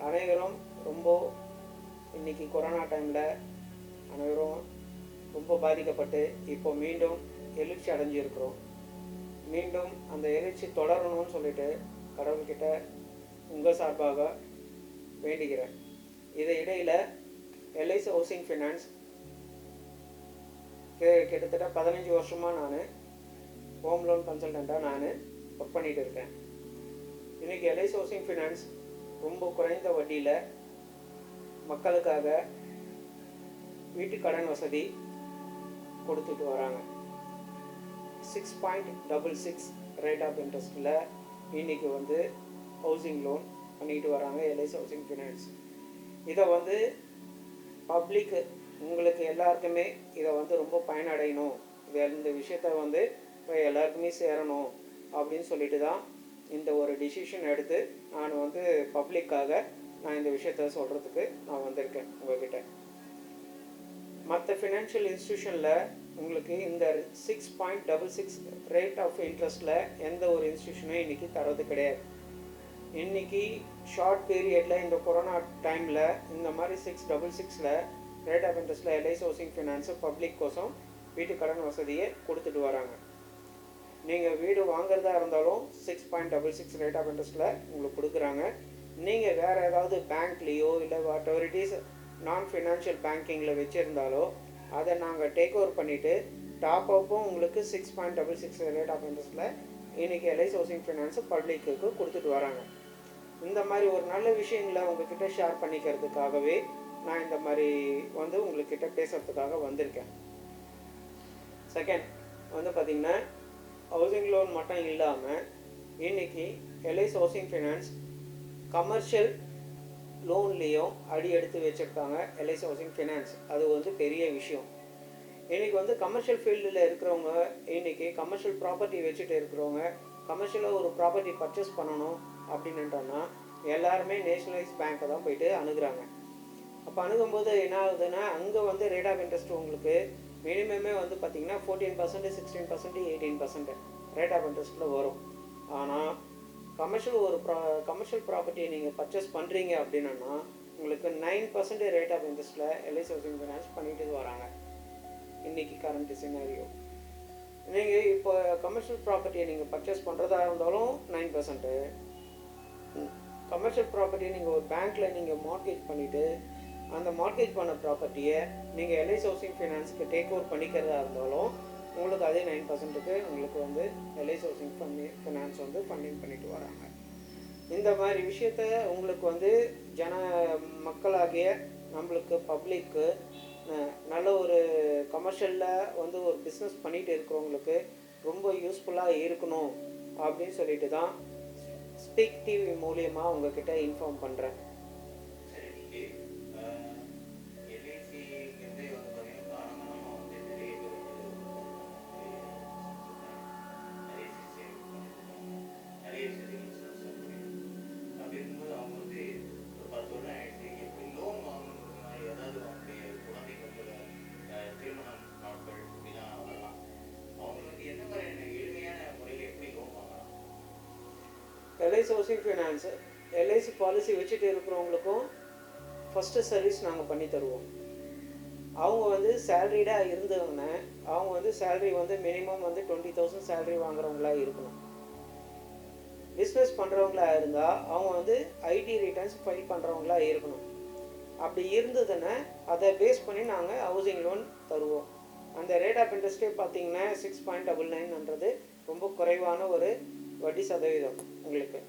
அனைவரும் ரொம்ப இன்றைக்கி கொரோனா டைமில் அனைவரும் ரொம்ப பாதிக்கப்பட்டு இப்போ மீண்டும் எழுச்சி அடைஞ்சிருக்கிறோம். மீண்டும் அந்த எழுச்சி தொடரணும்னு சொல்லிட்டு கடவுள்கிட்ட உங்கள் சார்பாக வேண்டுகிறேன். இதை இடையில் எல்ஐசி ஹவுசிங் ஃபைனான்ஸ் கிட்டத்தட்ட 15 வருஷமாக நான் ஹோம் லோன் கன்சல்டண்ட்டாக நான் ஒர்க் பண்ணிகிட்டு இருக்கேன். இன்றைக்கி எல்ஐசி ஹவுசிங் ஃபைனான்ஸ் ரொம்ப குறைந்த வட்டியில் மக்களுக்காக வீட்டு கடன் வசதி கொடுத்துட்டு வராங்க. 6.66 ரேட் ஆஃப் இன்ட்ரெஸ்ட்டில் இன்றைக்கி ஹவுசிங் லோன் பண்ணிக்கிட்டு வராங்க எல்ஐசி ஹவுசிங் ஃபைனான்ஸ். இதை பப்ளிக் உங்களுக்கு எல்லாருக்குமே இதை ரொம்ப பயனடையணும், இந்த விஷயத்த எல்லாருக்குமே சேரணும் அப்படின்னு சொல்லிட்டு தான் இந்த ஒரு டிசிஷன் எடுத்து நான் பப்ளிக்காக நான் இந்த விஷயத்த சொல்கிறதுக்கு நான் வந்திருக்கேன் உங்கள்கிட்ட. மற்ற ஃபினான்ஷியல் இன்ஸ்டியூஷனில் உங்களுக்கு இந்த 6.66 ரேட் ஆஃப் இன்ட்ரெஸ்ட்டில் எந்த ஒரு இன்ஸ்டியூஷனும் இன்றைக்கி தரது கிடையாது. இன்றைக்கி ஷார்ட் பீரியடில் இந்த கொரோனா டைமில் இந்த மாதிரி 6.66 ரேட் ஆஃப் இன்ட்ரெஸ்ட்டில் எல்ஐசி ஹவுசிங் ஃபைனான்ஸு பப்ளிக் கோசம் வீட்டு கடன் வசதியை கொடுத்துட்டு வராங்க. நீங்கள் வீடு வாங்குறதா இருந்தாலும் 6.66 ரேட் ஆஃப் இன்ட்ரெஸ்ட்டில் உங்களுக்கு கொடுக்குறாங்க. நீங்கள் வேறு ஏதாவது பேங்க்லேயோ இல்லை வாட் எவர் இட் இஸ் நான் ஃபினான்ஷியல் பேங்கிங்கில் வச்சுருந்தாலோ அதை நாங்கள் டேக் ஓவர் பண்ணிவிட்டு டாப் அப்பும் உங்களுக்கு 6.66 ரேட் ஆஃப் இன்ட்ரெஸ்ட்டில் இன்றைக்கி எல்ஐசி ஹவுசிங் ஃபைனான்ஸு பப்ளிக்கு கொடுத்துட்டு வராங்க. இந்த மாதிரி ஒரு நல்ல விஷயங்களை உங்கள்கிட்ட ஷேர் பண்ணிக்கிறதுக்காகவே நான் இந்த மாதிரி உங்கள்கிட்ட பேசுகிறதுக்காக வந்திருக்கேன். செகண்ட் பார்த்திங்கன்னா ஹவுசிங் லோன் மட்டும் இல்லாமல் இன்றைக்கி எல்ஐசி ஹவுசிங் ஃபைனான்ஸ் கமர்ஷியல் லோன்லேயும் அடி எடுத்து வச்சுருக்காங்க எல்ஐசி ஹவுசிங் ஃபைனான்ஸ். அது பெரிய விஷயம். இன்றைக்கி கமர்ஷியல் ஃபீல்டில் இருக்கிறவங்க, இன்றைக்கி கமர்ஷியல் ப்ராப்பர்ட்டி வச்சுட்டு இருக்கிறவங்க, கமர்ஷியலாக ஒரு ப்ராப்பர்ட்டி பர்ச்சேஸ் பண்ணணும் அப்படின்னுட்டோன்னா எல்லாருமே நேஷ்னலைஸ் பேங்க்கை தான் போயிட்டு அணுகுறாங்க. அப்போ அணுகும்போது என்ன ஆகுதுன்னா அங்கே ரேட் ஆஃப் இன்ட்ரெஸ்ட் உங்களுக்கு மினிமமே பார்த்திங்கன்னா 14%, 16%, 18% ரேட் ஆஃப் இன்ட்ரெஸ்ட்டில் வரும். ஆனால் கமர்ஷியல் ப்ராப்பர்ட்டியை நீங்கள் பர்ச்சேஸ் பண்ணுறீங்க அப்படின்னா உங்களுக்கு 9% ரேட் ஆஃப் இன்ட்ரெஸ்ட்டில் எல்ஐசி ஹவுசிங் ஃபைனான்ஸ் பண்ணிட்டு வராங்க. இன்றைக்கி கரண்ட் சினாரியோ நீங்கள் இப்போ கமர்ஷியல் ப்ராப்பர்ட்டியை நீங்கள் பர்ச்சேஸ் பண்ணுறதா இருந்தாலும் 9%, கமர்ஷியல் ப்ராப்பர்ட்டியை நீங்கள் ஒரு பேங்க்கில் நீங்கள் மார்கேஜ் பண்ணிவிட்டு அந்த மார்கேஜ் பண்ண ப்ராப்பர்ட்டியை நீங்கள் எல்ஐசி ஹவுசிங் ஃபைனான்ஸுக்கு டேக் ஓவர் பண்ணிக்கிறதா இருந்தாலும் உங்களுக்கு அதே 9%க்கு உங்களுக்கு எல்ஐசி ஹவுசிங் ஃபைனான்ஸ் ஃபண்டிங் பண்ணிட்டு வராங்க. இந்த மாதிரி விஷயத்த உங்களுக்கு மக்களாகிய நம்மளுக்கு பப்ளிக்கு நல்ல ஒரு கமர்ஷியலில் ஒரு பிஸ்னஸ் பண்ணிகிட்டு இருக்கிறவங்களுக்கு ரொம்ப யூஸ்ஃபுல்லாக இருக்கணும் அப்படின்னு சொல்லிட்டு தான் ஸ்பீக் டிவி மூலியமாக உங்ககிட்ட இன்ஃபார்ம் பண்ணுறேன். LIC housing finance LIC policy வச்சுட்டு இருக்கிறவங்களுக்கும் ஃபஸ்ட்டு சர்வீஸ் நாங்கள் பண்ணி தருவோம். அவங்க சேலரிடாக இருந்தவங்க, அவங்க சேலரி மினிமம் 20,000 சேலரி வாங்குறவங்களா இருக்கணும். பிஸ்னஸ் பண்ணுறவங்களா இருந்தால் அவங்க ஐடி ரிட்டர்ன்ஸ் ஃபைல் பண்ணுறவங்களா இருக்கணும். அப்படி இருந்ததுன்னா அதை பேஸ் பண்ணி நாங்கள் ஹவுசிங் லோன் தருவோம். அந்த ரேட் ஆஃப் இன்ட்ரெஸ்ட்டே பார்த்திங்கன்னா 6.99ன்றது ரொம்ப குறைவான ஒரு வட்டி சதவீதம் உங்களுக்கு.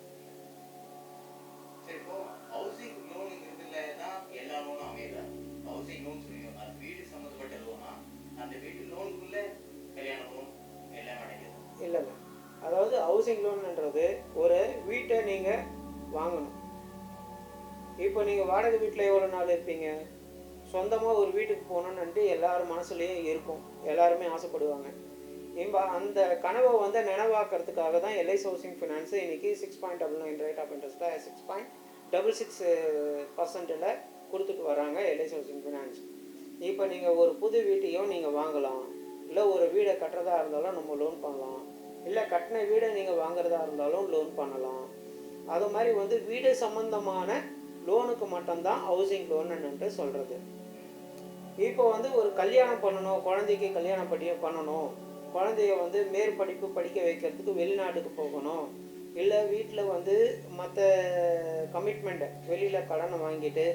இல்லை, அதாவது ஹவுசிங் லோன்ன்றது ஒரு வீட்டை நீங்கள் வாங்கணும். இப்போ நீங்கள் வாடகை வீட்டில் எவ்வளோ நாள் இருப்பீங்க? சொந்தமாக ஒரு வீட்டுக்கு போகணுன்னுட்டு எல்லாரும் மனசுலேயும் இருக்கும், எல்லாருமே ஆசைப்படுவாங்க. அந்த கனவை நினைவாக்கிறதுக்காக தான் எல்ஐசி ஹவுசிங் ஃபைனான்ஸு இன்றைக்கி 6.99 ரேட் ஆஃப் இன்ட்ரெஸ்ட்டில் 6.66%ல் கொடுத்துட்டு வராங்க எல்ஐசி ஹவுசிங் ஃபைனான்ஸ். இப்போ நீங்கள் ஒரு புது வீட்டையும் நீங்கள் வாங்கலாம், இல்லை ஒரு வீடை கட்டுறதா இருந்தாலும் நம்ம லோன் பண்ணலாம், இல்லை கட்டின வீடை நீங்கள் வாங்குறதா இருந்தாலும் லோன் பண்ணலாம். அது மாதிரி வீடு சம்மந்தமான லோனுக்கு மட்டும்தான் ஹவுசிங் லோனுன்னுட்டு சொல்கிறது. இப்போ வந்து ஒரு கல்யாணம் பண்ணணும், குழந்தைக்கு கல்யாணம் பண்ணணும், குழந்தைய வந்து மேற்படிப்பு படிக்க வைக்கிறதுக்கு வெளிநாட்டுக்கு போகணும், இல்லை வீட்டில் வந்து மற்ற கமிட்மெண்ட்டை வெளியில் கடனை வாங்கிட்டு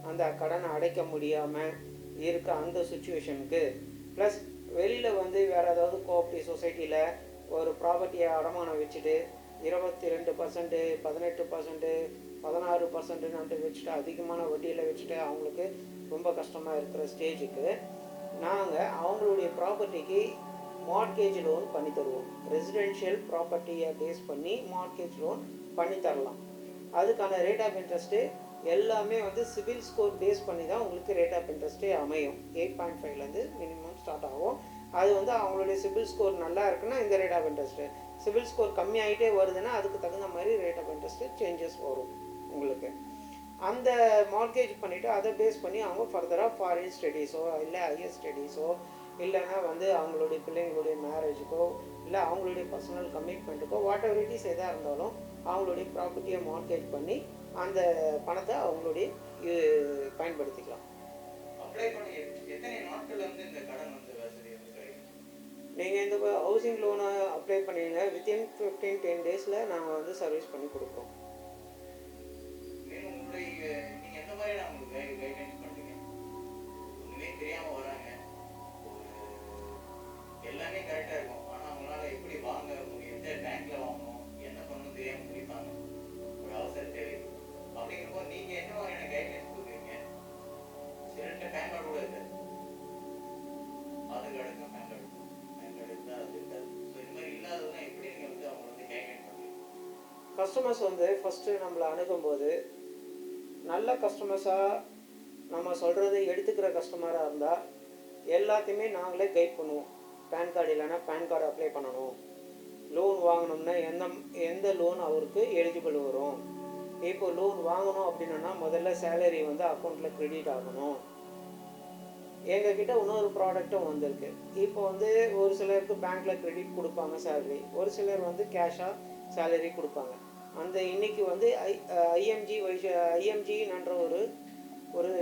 அந்த கடனை அடைக்க முடியாமல் இருக்க அந்த சுச்சுவேஷனுக்கு, ப்ளஸ் வெளியில் வந்து வேறு ஏதாவது கோஆப்ரேட்டிவ் சொசைட்டியில் ஒரு ப்ராப்பர்ட்டியை அடமானம் வச்சுட்டு 22%, 18%, 16%ன்ட்டு வச்சுட்டு அதிகமான வட்டியில் வச்சுட்டு அவங்களுக்கு ரொம்ப கஷ்டமாக இருக்கிற ஸ்டேஜுக்கு நாங்கள் அவங்களுடைய ப்ராப்பர்ட்டிக்கு மார்ட்கேஜ் லோன் பண்ணி தருவோம். ரெசிடென்ஷியல் ப்ராப்பர்ட்டியை பேஸ் பண்ணி மார்ட்கேஜ் லோன் பண்ணி தரலாம். அதுக்கான ரேட் ஆஃப் இன்ட்ரெஸ்ட்டு எல்லாமே வந்து சிவில் ஸ்கோர் பேஸ் பண்ணி தான் உங்களுக்கு ரேட் ஆஃப் இன்ட்ரெஸ்ட்டே அமையும். 8.5லேருந்து மினிமம் ஸ்டார்ட் ஆகும். அது வந்து அவங்களுடைய சிவில் ஸ்கோர் நல்லா இருக்குன்னா இந்த rate of interest, CIBIL score கம்மியாகிட்டே வருதுன்னா அதுக்கு தகுந்த மாதிரி ரேட் ஆஃப் இன்ட்ரெஸ்ட்டு சேஞ்சஸ் வரும் உங்களுக்கு. அந்த மார்கேஜ் பண்ணிவிட்டு அதை பேஸ் பண்ணி அவங்க ஃபர்தராக ஃபாரின் ஸ்டடீஸோ இல்லை ஹையர் ஸ்டடீஸோ இல்லைன்னா வந்து அவங்களுடைய பிள்ளைங்களுடைய மேரேஜுக்கோ இல்லை அவங்களுடைய பர்சனல் கமிட்மெண்ட்டுக்கோ வாட் எவர் இட் இஸ் எதாக இருந்தாலும் அவங்களுடைய ப்ராப்பர்ட்டியை மார்கேஜ் பண்ணி அந்த பணத்தை அவங்களுடைய பயன்படுத்திக்கலாம். அப்ளை பண்ணி எத்தனை நாட்கள் வந்து இந்த கடன் வந்து வசதி வந்து கிடைக்கும்? நீங்கள் இந்த ஹவுசிங் லோனை அப்ளை பண்ணிங்க வித்தின் 15-10 டேஸில் நாங்கள் வந்து சர்வீஸ் பண்ணி கொடுப்போம். நீங்கள் எந்த மாதிரி நான் உங்களுக்கு கைடன்ஸ் பண்ணுறீங்க? ஒன்றுமே தெரியாமல் வராங்க, எல்லாமே கரெக்டாக இருக்கும், ஆனால் அவங்களால எப்படி வாங்க முடியும், எந்த பேங்க்கில் வாங்கணும், என்ன பண்ணணும் தெரியாமல் முடிப்பாங்க ஒரு அவசர தேவை. அப்படிங்கிறப்போ நீங்கள் என்ன மாதிரியான கைடன்ஸ் கொடுக்குறீங்க? சிலர்கிட்ட பேன் கார்டு கூட இருக்காது, ஆதார் கார்டு இருக்கும், பேன் கார்டு இருக்கும், பேன் கார்டு இருந்தால் அது இருக்காது. ஸோ இந்த மாதிரி இல்லாதவங்க எப்படி நீங்கள் வந்து அவங்க வந்து கைடன்ஸ் பண்ணுறீங்க? கஸ்டமர்ஸ் வந்து ஃபஸ்ட்டு நம்மளை அணுகும்போது நல்ல கஸ்டமர்ஸாக நம்ம சொல்கிறத எடுத்துக்கிற கஸ்டமராக இருந்தால் எல்லாத்தையுமே நாங்களே கைட் பண்ணுவோம். பேன் கார்டு இல்லைன்னா பேன் கார்டு அப்ளை பண்ணணும், லோன் வாங்கணும்னா எந்த லோன் அவருக்கு எலிஜிபிள் வரும், இப்போ லோன் வாங்கணும் அப்படின்னா முதல்ல சேலரி வந்து அக்கௌண்ட்டில் க்ரெடிட் ஆகணும். எங்ககிட்ட இன்னொரு ப்ராடக்ட்டும் வந்திருக்கு. இப்போ வந்து ஒரு சிலருக்கு பேங்க்கில் க்ரெடிட் கொடுப்பாங்க சேலரி, ஒரு சிலர் வந்து கேஷாக சேலரி கொடுப்பாங்க. அந்த இன்னைக்கு வந்து ஐஎம்ஜின்ற ஒரு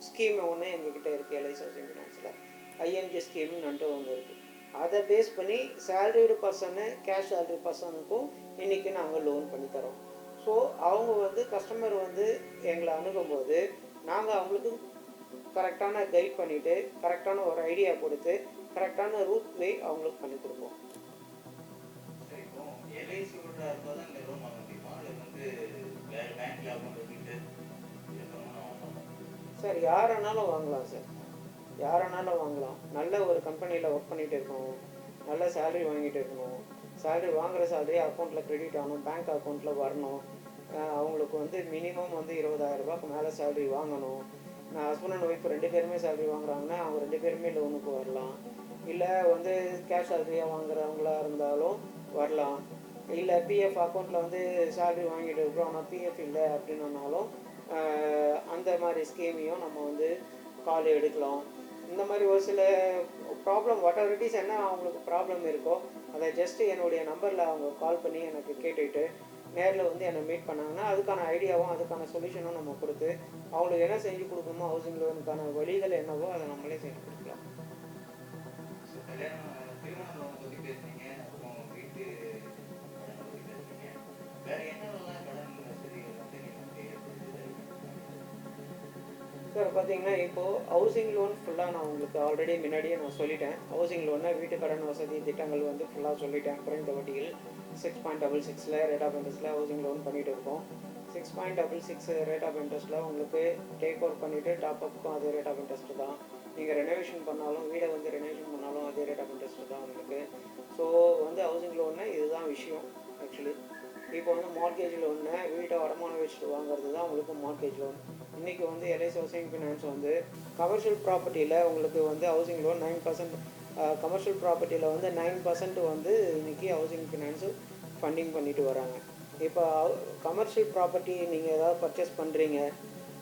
ஸ்கீம் ஒன்று எங்ககிட்ட இருக்குது. எல்ஐசி ஹவுசிங் ஃபினான்ஸில் ஐஎம்ஜி ஸ்கீம்னுட்டு ஒன்று இருக்குது. அதை பேஸ் பண்ணி சேலரிடு பர்சனு கேஷ் சேலரி பர்சனுக்கும் இன்றைக்கி நாங்கள் லோன் பண்ணித்தரோம். ஸோ அவங்க வந்து கஸ்டமர் வந்து எங்களை அணுகும்போது நாங்கள் அவங்களுக்கு கரெக்டான கைட் பண்ணிவிட்டு கரெக்டான ஒரு ஐடியா கொடுத்து கரெக்டான ரூட் வே அவங்களுக்கு பண்ணி கொடுப்போம். சார் யாரானாலும் வாங்கலாம் சார், யாரானாலும் வாங்கலாம். நல்ல ஒரு கம்பெனியில் ஒர்க் பண்ணிகிட்டு இருக்கணும், நல்ல சேலரி வாங்கிட்டு இருக்கணும், சேலரி வாங்குகிற சேலரி அக்கௌண்ட்டில் க்ரெடிட் ஆகணும், பேங்க் அக்கௌண்ட்டில் வரணும். அவங்களுக்கு வந்து மினிமம் வந்து 20,000 ரூபாய்க்கு மேலே சேலரி வாங்கணும். நான் ஹஸ்பண்ட் அண்ட் ஒய்ஃப் 2 பேருமே சேலரி வாங்குறாங்கன்னா அவங்க 2 பேருமே லோனுக்கு வரலாம். இல்லை வந்து கேஷ் சேலரியாக வாங்குறவங்களா இருந்தாலும் வரலாம். இல்லை பிஎஃப் அக்கௌண்ட்டில் வந்து சேலரி வாங்கிட்டு இருக்கிறோம் ஆனால் பிஎஃப் இல்லை அப்படின்னாலும் அந்த மாதிரி ஸ்கீமையும் நம்ம வந்து கால் எடுக்கலாம். இந்த மாதிரி ஒரு சில problem what ever it is என்ன அவங்களுக்கு ப்ராப்ளம் இருக்கோ அதை ஜஸ்ட்டு என்னுடைய நம்பரில் அவங்க கால் பண்ணி எனக்கு கேட்டுக்கிட்டு நேரில் வந்து என்னை மீட் பண்ணாங்கன்னா அதுக்கான ஐடியாவும் அதுக்கான சொல்யூஷனும் நம்ம கொடுத்து அவங்களுக்கு என்ன செஞ்சு கொடுக்கணுமோ ஹவுசிங் லோனுக்கான வழிகள் என்னவோ அதை நம்மளே செஞ்சு கொடுக்கலாம். சார் பார்த்தீங்கன்னா இப்போது ஹவுசிங் லோன் ஃபுல்லாக நான் உங்களுக்கு ஆல்ரெடி முன்னாடியே நான் சொல்லிட்டேன். ஹவுசிங் லோன்னா வீட்டு கடன் வசதி திட்டங்கள் வந்து ஃபுல்லாக சொல்லிட்டேன். குறைந்த வட்டியில் 6.66 ரேட் ஆஃப் இன்ட்ரெஸ்ட்டில் ஹவுசிங் லோன் பண்ணிகிட்டு இருக்கோம். 6.66 ரேட் ஆஃப் இன்ட்ரெஸ்ட்டில் உங்களுக்கு டேக் ஓவர் பண்ணிவிட்டு டாப் அப்புக்கும் அதே ரேட் ஆஃப் இன்ட்ரெஸ்ட்டு தான். நீங்கள் ரெனோவேஷன் பண்ணாலும் வீடை வந்து ரெனோவேஷன் பண்ணாலும் அதே ரேட் ஆஃப் இன்ட்ரெஸ்ட்டு தான் உங்களுக்கு. ஸோ வந்து ஹவுசிங் லோன்னா இதுதான் விஷயம் ஆக்சுவலி. இப்போ வந்து மார்கேஜ் லோன்னு வீட்டை அடமானம் வச்சுட்டு வாங்குறது தான் உங்களுக்கு மார்கேஜ் லோன். இன்றைக்கி வந்து எல்ஐசி ஹவுசிங் ஃபினான்ஸ் வந்து கமர்ஷியல் ப்ராப்பர்ட்டியில் உங்களுக்கு வந்து ஹவுசிங் லோன் 9%, கமர்ஷியல் ப்ராப்பர்ட்டியில் வந்து 9% வந்து இன்றைக்கி ஹவுசிங் ஃபினான்ஸு ஃபண்டிங் பண்ணிட்டு வராங்க. இப்போ கமர்ஷியல் ப்ராப்பர்ட்டி நீங்கள் ஏதாவது பர்ச்சேஸ் பண்ணுறீங்க,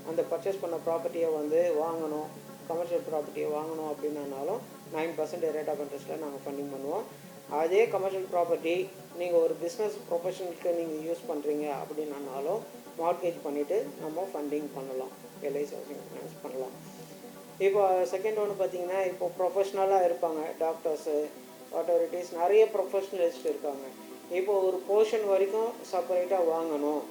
அந்த பர்ச்சேஸ் பண்ண ப்ராப்பர்ட்டியை வந்து வாங்கணும், கமர்ஷியல் ப்ராப்பர்ட்டியை வாங்கணும் அப்படின்னாலும் 9% ரேட் ஆஃப் இன்ட்ரெஸ்ட்டில் நாங்கள் ஃபண்டிங் பண்ணுவோம். அதே கமர்ஷியல் ப்ராப்பர்ட்டி நீங்கள் ஒரு பிஸ்னஸ் ப்ரொஃபஷனுக்கு நீங்கள் யூஸ் பண்ணுறீங்க அப்படின்னாலும் மார்ட்கேஜ் பண்ணிவிட்டு நம்ம ஃபண்டிங் பண்ணலாம், எல்ஐசி ஹவுசிங் ஃபைனான்ஸ் பண்ணலாம். இப்போ செகண்ட் ஒன்று பார்த்தீங்கன்னா, இப்போ ப்ரொஃபஷ்னலாக இருப்பாங்க, டாக்டர்ஸு, ஆட்டோரிட்டிஸ், நிறைய ப்ரொஃபஷ்னலிஸ்ட் இருக்காங்க. இப்போ ஒரு போர்ஷன் வரைக்கும் செப்பரேட்டாக வாங்கணும்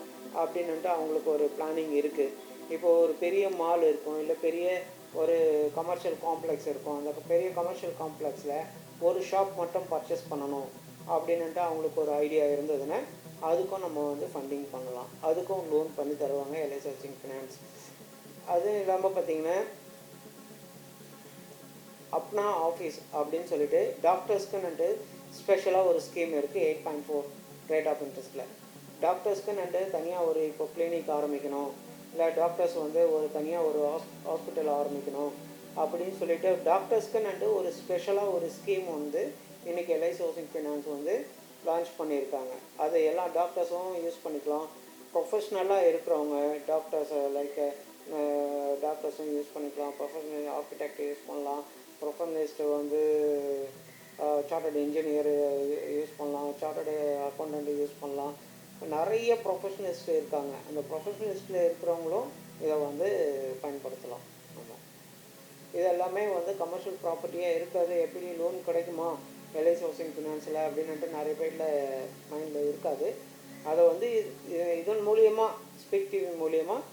அப்படின்ட்டு அவங்களுக்கு ஒரு பிளானிங் இருக்குது. இப்போது ஒரு பெரிய மால் இருக்கும், இல்லை பெரிய ஒரு கமர்ஷியல் காம்ப்ளெக்ஸ் இருக்கும். அந்த பெரிய கமர்ஷியல் காம்ப்ளெக்ஸில் ஒரு ஷாப் மட்டும் பர்ச்சேஸ் பண்ணணும் அப்படின்ட்டு அவங்களுக்கு ஒரு ஐடியா இருந்ததுன்னா அதுக்கும் நம்ம வந்து ஃபண்டிங் பண்ணலாம். அதுக்கும் லோன் பண்ணி தருவாங்க எல்ஐசி ஹவுசிங் ஃபைனான்ஸ். அதுவும் இல்லாமல் பார்த்தீங்கன்னா, அப்னா ஆஃபீஸ் அப்படின்னு சொல்லிட்டு டாக்டர்ஸ்க்குன்னுட்டு ஸ்பெஷலாக ஒரு ஸ்கீம் இருக்குது. 8.4 ரேட் ஆஃப் இன்ட்ரெஸ்ட்டில் டாக்டர்ஸ்க்குன்னுட்டு தனியாக ஒரு இப்போ கிளினிக் ஆரம்பிக்கணும், இல்லை டாக்டர்ஸ் வந்து ஒரு தனியாக ஒரு ஹாஸ்பிட்டல் ஆரம்பிக்கணும் அப்படின்னு சொல்லிட்டு டாக்டர்ஸ்க்குன்னுட்டு ஒரு ஸ்பெஷலாக ஒரு ஸ்கீம் வந்து இன்றைக்கி எல்ஐசி ஹவுசிங் ஃபைனான்ஸ் வந்து லான்ச் பண்ணியிருக்காங்க. அதை எல்லா டாக்டர்ஸும் யூஸ் பண்ணிக்கலாம். ப்ரொஃபஷ்னலாக இருக்கிறவங்க டாக்டர்ஸ் லைக் டாக்டர்ஸும் யூஸ் பண்ணிக்கலாம், ப்ரொஃபஷனல் ஆர்கிடெக்ட் யூஸ் பண்ணலாம், ப்ரொஃபஷனலிஸ்ட்டு வந்து சார்ட்டர்டு இன்ஜினியர் யூஸ் பண்ணலாம், சார்ட்டர்டு அக்கௌண்டண்ட்டு யூஸ் பண்ணலாம். நிறைய ப்ரொஃபஷனலிஸ்ட் இருக்காங்க. அந்த ப்ரொஃபஷனலிஸ்ட்டில் இருக்கிறவங்களும் இதை வந்து பயன்படுத்தலாம். ஆமாம், இது எல்லாமே வந்து கமர்ஷியல் ப்ராப்பர்ட்டியாக இருக்கிறது. எப்படி லோன் கிடைக்குமா எல்ஐசி ஹவுசிங் ஃபினான்ஸில் அப்படின்ட்டு நிறைய பேரில் மைண்டில் இருக்காது. அதை வந்து இதன் மூலியமாக, ஸ்பீக் டிவி மூலியமாக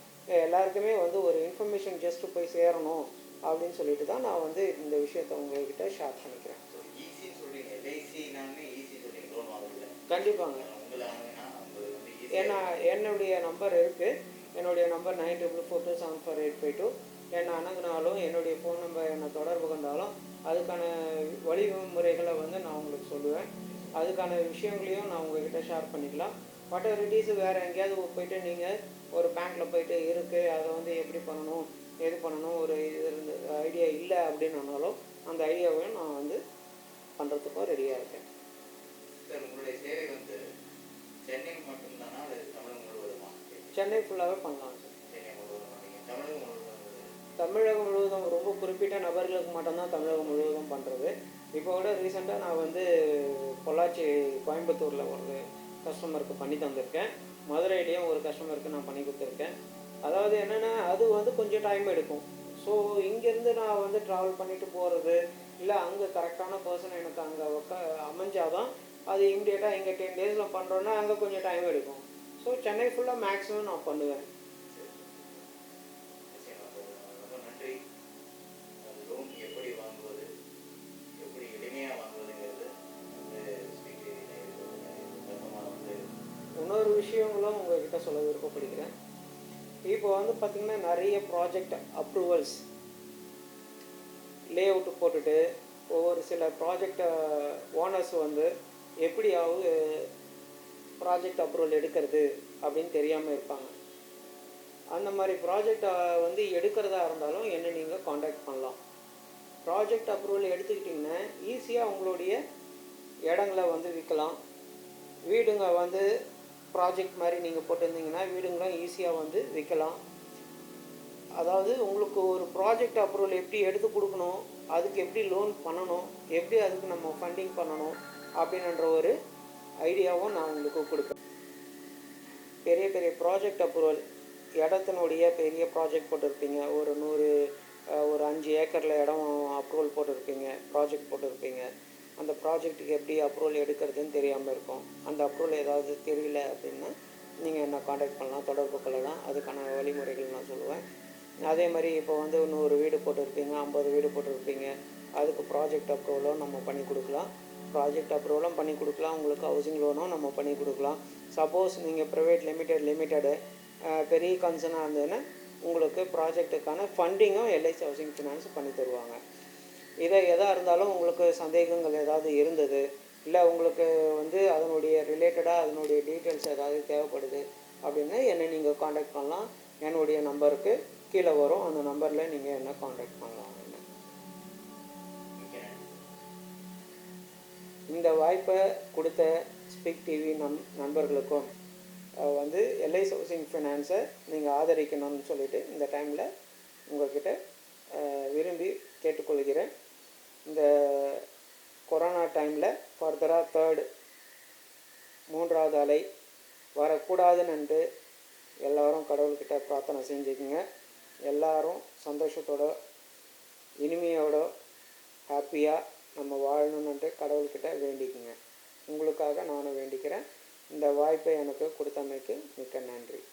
எல்லாருக்குமே வந்து ஒரு இன்ஃபர்மேஷன் ஜஸ்ட்டு போய் சேரணும் அப்படின்னு சொல்லிட்டு தான் நான் வந்து இந்த விஷயத்தை உங்கள்கிட்ட ஷேர் பண்ணிக்கிறேன். கண்டிப்பாங்க. ஏன்னா என்னுடைய நம்பர் இருக்குது, என்னுடைய நம்பர் 9442744852. என்னை அணுகுனாலும் என்னுடைய ஃபோன் நம்பர் என்னை தொடர்பு கொண்டாலும் அதுக்கான வழிமுறைகளை வந்து நான் உங்களுக்கு சொல்லுவேன். அதுக்கான விஷயங்களையும் நான் உங்கள்கிட்ட ஷேர் பண்ணிக்கலாம். வாட்டரிட்டிஸ் வேறு எங்கேயாவது போய்ட்டு நீங்கள் ஒரு பேங்க்கில் போய்ட்டு இருக்குது, அதை வந்து எப்படி பண்ணணும், எது பண்ணணும், ஒரு இது ஐடியா இல்லை அப்படின்னாலும் அந்த ஐடியாவையும் நான் வந்து பண்ணுறதுக்கும் ரெடியாக இருக்கேன். சார், உங்களுடைய சேவை வந்து சென்னை மட்டும்தானா அல்லது தமிழகம் முழுவதுமா? சென்னை ஃபுல்லாகவே பண்ணலாம் சார். சென்னை முழுவதும். தமிழகம் முழுவதும் ரொம்ப குறிப்பிட்ட நபர்களுக்கு மட்டும்தான் தமிழகம் முழுவதும் பண்ணுறது. இப்போ கூட ரீசெண்டாக நான் வந்து பொள்ளாச்சி, கோயம்புத்தூரில் ஒரு கஸ்டமருக்கு பண்ணி தந்திருக்கேன். மதுரையிலையும் ஒரு கஸ்டமருக்கு நான் பண்ணி கொடுத்துருக்கேன். அதாவது என்னென்னா, அது வந்து கொஞ்சம் டைம் எடுக்கும். ஸோ இங்கேருந்து நான் வந்து ட்ராவல் பண்ணிவிட்டு போகிறது, இல்லை அங்கே கரெக்டான பர்சன் எனக்கு அங்கே அமைஞ்சாதான் அது இம்மிடியேட்டாக இங்கே 10 டேஸில் பண்ணுறோன்னா அங்கே கொஞ்சம் டைம் எடுக்கும். ஸோ சென்னை ஃபுல்லாக மேக்ஸிமம் நான் பண்ணுவேன். ரொம்ப நன்றி. லோன் எப்படி வாங்குவது, எப்படி எளிமையாக வாங்குவதுங்கிறது வந்து இன்னொரு விஷயங்களும் உங்கள்கிட்ட சொல்ல விருப்பப்படுகிறேன். இப்போ வந்து பார்த்திங்கன்னா, நிறைய ப்ராஜெக்ட் அப்ரூவல்ஸ் லே அவுட்டு போட்டுட்டு ஒவ்வொரு சில ப்ராஜெக்ட் ஓனர்ஸ் வந்து எப்படியாவது ப்ராஜெக்ட் அப்ரூவல் எடுக்கிறது அப்படின்னு தெரியாமல் இருப்பாங்க. அந்த மாதிரி ப்ராஜெக்டை வந்து எடுக்கிறதா இருந்தாலும் என்னை நீங்கள் காண்டாக்ட் பண்ணலாம். ப்ராஜெக்ட் அப்ரூவல் எடுத்துக்கிட்டிங்கன்னா ஈஸியாக உங்களுடைய இடங்களை வந்து விற்கலாம். வீடுங்க வந்து ப்ராஜெக்ட் மாதிரி நீங்கள் போட்டிருந்தீங்கன்னா வீடுங்களும் ஈஸியாக வந்து விற்கலாம். அதாவது உங்களுக்கு ஒரு ப்ராஜெக்ட் அப்ரூவல் எப்படி எடுத்து கொடுக்கணும், அதுக்கு எப்படி லோன் பண்ணணும், எப்படி அதுக்கு நம்ம ஃபண்டிங் பண்ணணும் அப்படின்ற ஒரு ஐடியாவும் நான் உங்களுக்கு கொடுப்பேன். பெரிய பெரிய ப்ராஜெக்ட் அப்ரூவல், இடத்தினுடைய பெரிய ப்ராஜெக்ட் போட்டிருப்பீங்க, ஒரு 5 ஏக்கரில் இடம் அப்ரூவல் போட்டிருப்பீங்க, ப்ராஜெக்ட் போட்டிருப்பீங்க. அந்த ப்ராஜெக்ட்டுக்கு எப்படி அப்ரூவல் எடுக்கிறதுன்னு தெரியாமல் இருக்கும். அந்த அப்ரூவல் ஏதாவது தெரியல அப்படின்னா நீங்கள் என்ன காண்டாக்ட் பண்ணலாம், தொடர்பு கொள்ளலாம். அதுக்கான வழிமுறைகள் நான் சொல்லுவேன். அதே மாதிரி இப்போ வந்து 100 வீடு போட்டிருப்பீங்க, 50 வீடு போட்டிருப்பீங்க, அதுக்கு ப்ராஜெக்ட் அப்ரூவலும் நம்ம பண்ணி கொடுக்கலாம். ப்ராஜெக்ட் அப்ரூவலும் பண்ணி கொடுக்கலாம், உங்களுக்கு ஹவுசிங் லோனும் நம்ம பண்ணி கொடுக்கலாம். சப்போஸ் நீங்கள் ப்ரைவேட் லிமிட்டடு பெரிய கன்சர்னாக இருந்ததுன்னா உங்களுக்கு ப்ராஜெக்ட்டுக்கான ஃபண்டிங்கும் எல்ஐசி ஹவுசிங் ஃபினான்ஸ் பண்ணி தருவாங்க. இதை எதாக இருந்தாலும் உங்களுக்கு சந்தேகங்கள் ஏதாவது இருந்தது, இல்லை உங்களுக்கு வந்து அதனுடைய ரிலேட்டடாக அதனுடைய டீட்டெயில்ஸ் ஏதாவது தேவைப்படுது அப்படின்னா என்னை நீங்கள் காண்டாக்ட் பண்ணலாம். என்னுடைய நம்பருக்கு கீழே வரும், அந்த நம்பரில் நீங்கள் என்ன காண்டாக்ட் பண்ணலாம். இந்த வாய்ப்பை கொடுத்த ஸ்பீக் டிவி நண்பர்களுக்கும் வந்து எல்ஐசி ஹவுசிங் ஃபைனான்ஸை நீங்கள் ஆதரிக்கணும்னு சொல்லிட்டு இந்த டைமில் உங்கள்கிட்ட விரும்பி கேட்டுக்கொள்கிறேன். இந்த கொரோனா டைமில் ஃபர்தராக மூன்றாவது அலை வரக்கூடாதுன்னு எல்லோரும் கடவுள்கிட்ட பிரார்த்தனை செஞ்சுக்குங்க. எல்லோரும் சந்தோஷத்தோட இனிமையோட ஹாப்பியாக நம்ம வாழணுன்னுட்டு கடவுள்கிட்ட வேண்டிக்குங்க. உங்களுக்காக நானும் வேண்டிக்கிறேன். இந்த வாய்ப்பை எனக்கு கொடுத்தமைக்கு மிக்க நன்றி.